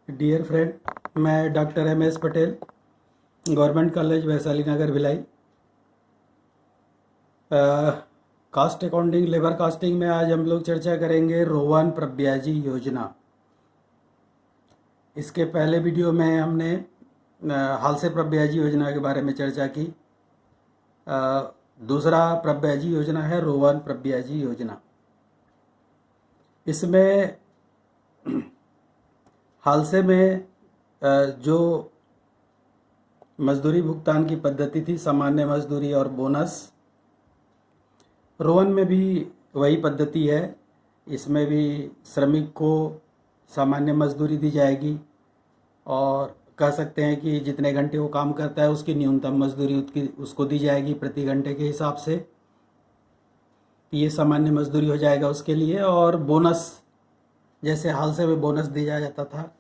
Dear friend, मैं doctor M S. Patel, government college Vaishali Nagar Bhilai. Cost accounting, labour costing में आज हम लोग चर्चा करेंगे रोहन प्रब्याजी योजना। इसके पहले वीडियो में हमने हाल से प्रब्याजी योजना के बारे में चर्चा की। दूसरा प्रब्याजी योजना है रोहन प्रब्याजी योजना। इसमें हाल से में जो मजदूरी भुगतान की पद्धति थी, सामान्य मजदूरी और बोनस, रोहन में भी वही पद्धति है। इसमें भी श्रमिक को सामान्य मजदूरी दी जाएगी और कह सकते हैं कि जितने घंटे वो काम करता है उसकी न्यूनतम मजदूरी उसको दी जाएगी प्रति घंटे के हिसाब से। ये सामान्य मजदूरी हो जाएगा उसके लिए। और बोनस, जैसे हाल से में बोनस दिया जाता था,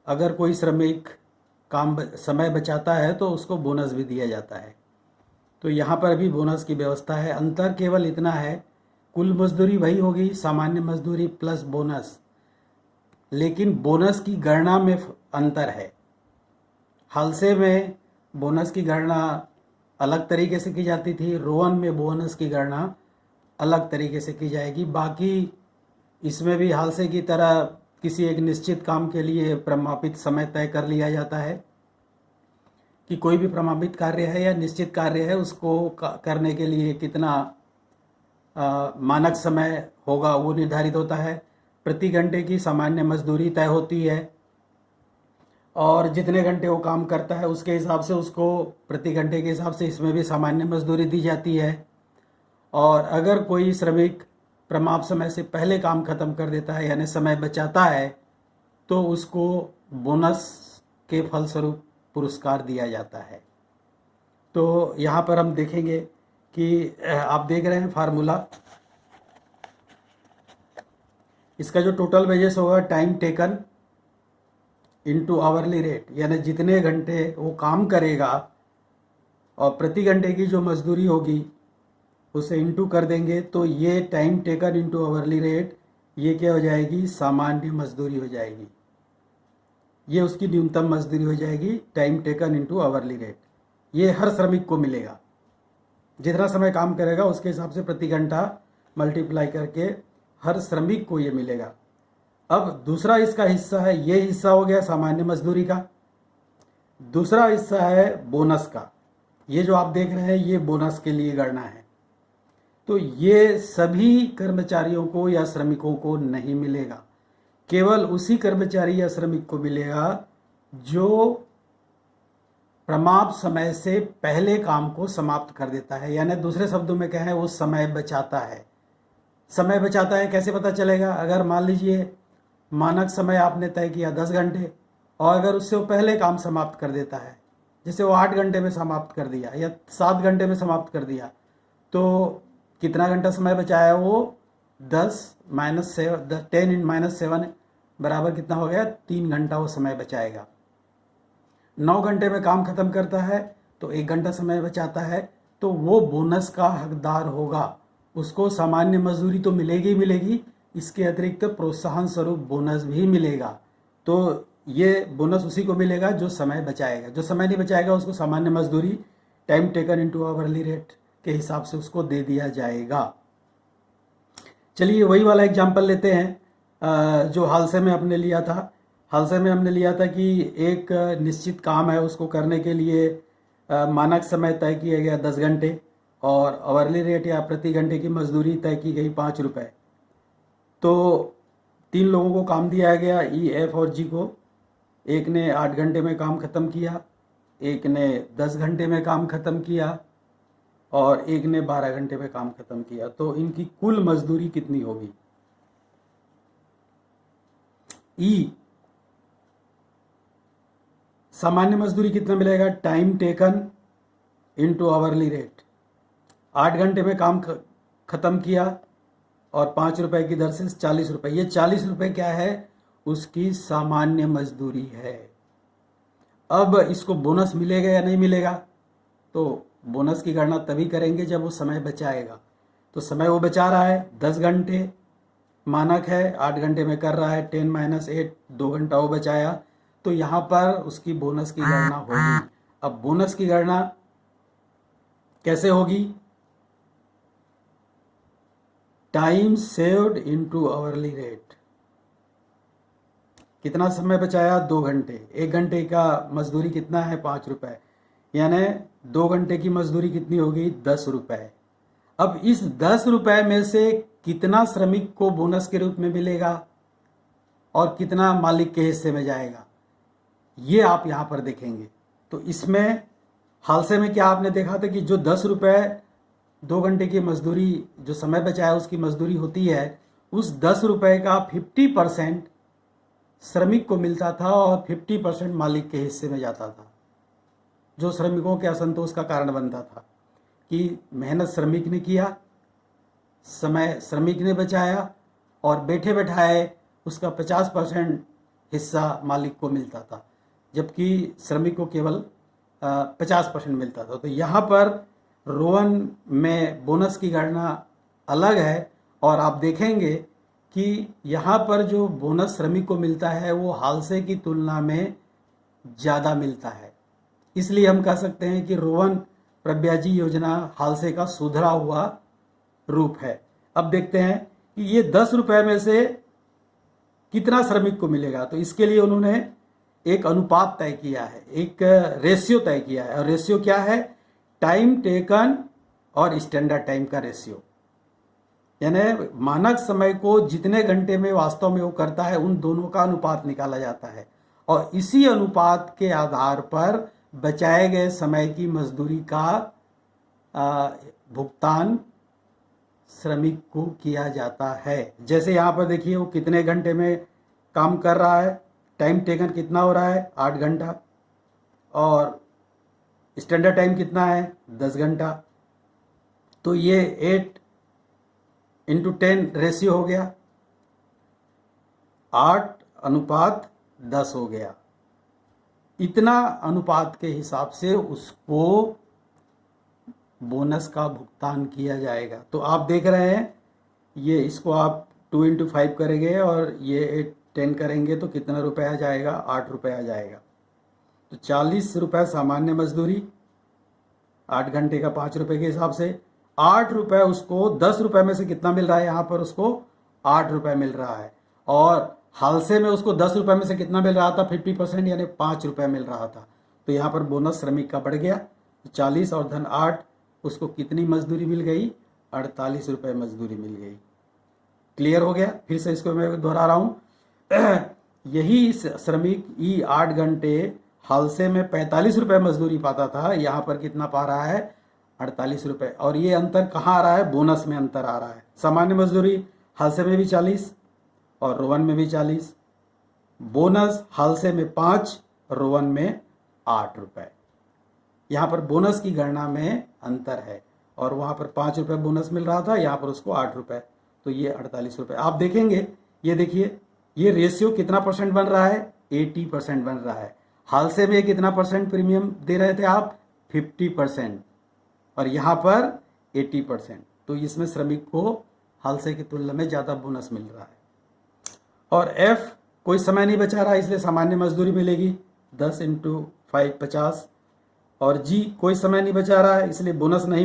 अगर कोई श्रमिक समय बचाता है तो उसको बोनस भी दिया जाता है। तो यहाँ पर भी बोनस की व्यवस्था है। अंतर केवल इतना है, कुल मजदूरी वही होगी, सामान्य मजदूरी प्लस बोनस, लेकिन बोनस की गणना में अंतर है। हाल से में बोनस की गणना अलग तरीके से की जाती थी, रोहन में बोनस की गणना अलग तरीके से की जाएगी। बाकी इसमें भी हाल से की तरह किसी एक निश्चित काम के लिए प्रमापित समय तय कर लिया जाता है कि कोई भी प्रमापित कार्य है या निश्चित कार्य है, उसको करने के लिए कितना मानक समय होगा वो निर्धारित होता है। प्रति घंटे की सामान्य मजदूरी तय होती है और जितने घंटे वो काम करता है उसके हिसाब से उसको प्रति घंटे के हिसाब से इसमें भी सामान्य मजदूरी दी जाती है। और अगर कोई श्रमिक प्रमाप समय से पहले काम खत्म कर देता है, यानी समय बचाता है, तो उसको बोनस के फलस्वरूप पुरस्कार दिया जाता है। तो यहाँ पर हम देखेंगे कि आप देख रहे हैं फार्मूला, इसका जो टोटल वेजेस होगा time taken into hourly rate, यानी जितने घंटे वो काम करेगा और प्रति घंटे की जो मजदूरी होगी उसे इंटू कर देंगे, तो ये time taken into hourly rate, ये क्या हो जाएगी, सामान्य मजदूरी हो जाएगी। ये उसकी न्यूनतम मजदूरी हो जाएगी, time taken into hourly rate. ये हर श्रमिक को मिलेगा, जितना समय काम करेगा उसके हिसाब से प्रति घंटा मल्टीप्लाई करके हर श्रमिक को ये मिलेगा। अब दूसरा इसका हिस्सा है, ये हिस्सा हो गया सामान्य मजदूरी का। दूसरा हिस्सा है बोनस का। ये जो आप देख रहे हैं ये बोनस के लिए गणना है। तो ये सभी कर्मचारियों को या श्रमिकों को नहीं मिलेगा, केवल उसी कर्मचारी या श्रमिक को मिलेगा जो प्रमाप समय से पहले काम को समाप्त कर देता है, यानी दूसरे शब्दों में कहें वो समय बचाता है। समय बचाता है कैसे पता चलेगा? अगर मान लीजिए मानक समय आपने तय किया 10 घंटे और अगर उससे वो पहले काम समाप्त कर देता है, जैसे वो 8 घंटे में समाप्त कर दिया या 7 घंटे में समाप्त कर दिया, तो कितना घंटा समय बचाया वो? 10 - 7 बराबर कितना हो गया? 3 घंटा वो समय बचाएगा। 9 घंटे में काम खत्म करता है तो 1 घंटा समय बचाता है, तो वो बोनस का हकदार होगा। उसको सामान्य मजदूरी तो मिलेगी ही मिलेगी, इसके अतिरिक्त प्रोत्साहन स्वरूप बोनस भी मिलेगा। तो ये बोनस उसी को मिलेगा जो समय बचाएगा। जो समय नहीं बचाएगा उसको सामान्य मजदूरी time taken into hourly rate के हिसाब से उसको दे दिया जाएगा। चलिए वही वाला एग्जाम्पल लेते हैं जो हाल से में हमने लिया था। हाल से में हमने लिया था कि एक निश्चित काम है, उसको करने के लिए मानक समय तय किया गया 10 घंटे और आवरली रेट या प्रति घंटे की मजदूरी तय की गई 5 रुपये। तो 3 लोगों को काम दिया गया, ई, एफ और जी को। एक ने 8 घंटे में काम ख़त्म किया, एक ने 10 घंटे में काम ख़त्म किया और एक ने 12 घंटे में काम खत्म किया। तो इनकी कुल मजदूरी कितनी होगी? ई, सामान्य मजदूरी कितना मिलेगा? Time taken into hourly rate. 8 घंटे में काम खत्म किया और 5 रुपए की दर से 40 रुपए। ये 40 रुपए क्या है? उसकी सामान्य मजदूरी है। अब इसको बोनस मिलेगा या नहीं मिलेगा? तो बोनस की गणना तभी करेंगे जब वो समय बचाएगा। तो समय वो बचा रहा है 10 घंटे मानक है, 8 घंटे में कर रहा है, 10 - 8 2 घंटा वो बचाया, तो यहाँ पर उसकी बोनस की गणना होगी। अब बोनस की गणना कैसे होगी? Time saved into hourly rate. कितना समय बचाया? 2 घंटे। 1 घंटे का मजदूरी कितना है? 5 रुपए, यानी 2 घंटे की मजदूरी कितनी होगी? 10 रुपए। अब इस 10 रुपए में से कितना श्रमिक को बोनस के रूप में मिलेगा और कितना मालिक के हिस्से में जाएगा, ये आप यहाँ पर देखेंगे। तो इसमें हादसे में क्या आपने देखा था कि जो 10 रुपए 2 घंटे की मजदूरी, जो समय बचाया उसकी मजदूरी होती है, उस 10 रुपए का 50% श्रमिक को मिलता था और 50% मालिक के हिस्से में जाता था, जो श्रमिकों के असंतोष का कारण बनता था कि मेहनत श्रमिक ने किया, समय श्रमिक ने बचाया और बैठे बैठाए उसका 50% हिस्सा मालिक को मिलता था, जबकि श्रमिक को केवल 50% मिलता था। तो यहाँ पर रोवन में बोनस की गणना अलग है और आप देखेंगे कि यहाँ पर जो बोनस श्रमिक को मिलता है वो हालसे की तुलना में ज़्यादा मिलता है। इसलिए हम कह सकते हैं कि रोवन प्रव्याजी योजना हालसे का सुधरा हुआ रूप है। अब देखते हैं कि ये 10 रुपए में से कितना श्रमिक को मिलेगा। तो इसके लिए उन्होंने एक अनुपात तय किया है, एक रेशियो तय किया है। और रेशियो क्या है? टाइम टेकन और स्टैंडर्ड टाइम का रेशियो, यानी मानक समय को जितने घंटे में वास्तव में वो करता है उन दोनों का अनुपात निकाला जाता है और इसी अनुपात के आधार पर बचाए गए समय की मजदूरी का भुगतान श्रमिक को किया जाता है। जैसे यहाँ पर देखिए वो कितने घंटे में काम कर रहा है, टाइम टेकन कितना हो रहा है? 8 घंटा, और स्टैंडर्ड टाइम कितना है? 10 घंटा। तो ये 8:10 रेशियो हो गया, 8:10 हो गया। इतना अनुपात के हिसाब से उसको बोनस का भुगतान किया जाएगा। तो आप देख रहे हैं, ये इसको आप 2x5 करेंगे और ये 8:10 करेंगे तो कितना रुपए आ जाएगा? 8 रुपये आ जाएगा। तो 40 रुपये सामान्य मजदूरी, 8 घंटे का 5 रुपये के हिसाब से 8 रुपये उसको 10 रुपये में से कितना मिल रहा है? यहाँ पर उसको 8 रुपये मिल रहा है। और हालसे में उसको 10 रुपये में से कितना मिल रहा था? 50%, यानी 5 रुपये मिल रहा था। तो यहाँ पर बोनस श्रमिक का बढ़ गया। 40 और धन 8, उसको कितनी मजदूरी मिल गई? 48 रुपये मजदूरी मिल गई। क्लियर हो गया? फिर से इसको मैं दोहरा रहा हूँ। यही श्रमिक 8 घंटे हालसे में 45 रुपये मजदूरी पाता था, यहाँ पर कितना पा रहा है? 48 रुपये। और ये अंतर कहाँ आ रहा है? बोनस में अंतर आ रहा है। सामान्य मजदूरी हालसे में भी 40 और रोवन में भी 40, बोनस हालसे में 5, रोवन में 8 रुपये। यहाँ पर बोनस की गणना में अंतर है और वहाँ पर 5 रुपये बोनस मिल रहा था, यहाँ पर उसको 8 रुपये, तो ये 48 रुपये। आप देखेंगे, ये देखिए ये रेशियो कितना परसेंट बन रहा है? 80% बन रहा है। हालसे में कितना परसेंट प्रीमियम दे रहे थे आप? 50%, और यहाँ पर 80%। तो इसमें श्रमिक को हालसे की तुलना में ज़्यादा बोनस मिल रहा है। और एफ कोई समय नहीं बचा रहा, इसलिए सामान्य मजदूरी मिलेगी 10 × 5 50। और जी कोई समय नहीं बचा रहा है, इसलिए बोनस नहीं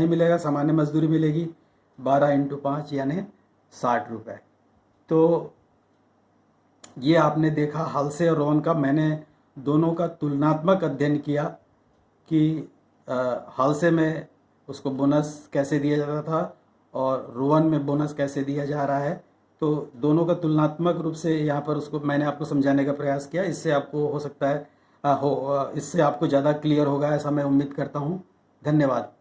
मिलेगा, सामान्य मजदूरी मिलेगी 12 × 5 यानी 60 रुपये। तो ये आपने देखा हालसे और रोवन का। मैंने दोनों का तुलनात्मक अध्ययन किया कि हालसे में उसको बोनस कैसे दिया जाता था और रोवन में बोनस कैसे दिया जा रहा है। तो दोनों का तुलनात्मक रूप से यहाँ पर उसको मैंने आपको समझाने का प्रयास किया। इससे आपको हो सकता है इससे आपको ज़्यादा क्लियर होगा, ऐसा मैं उम्मीद करता हूँ। धन्यवाद।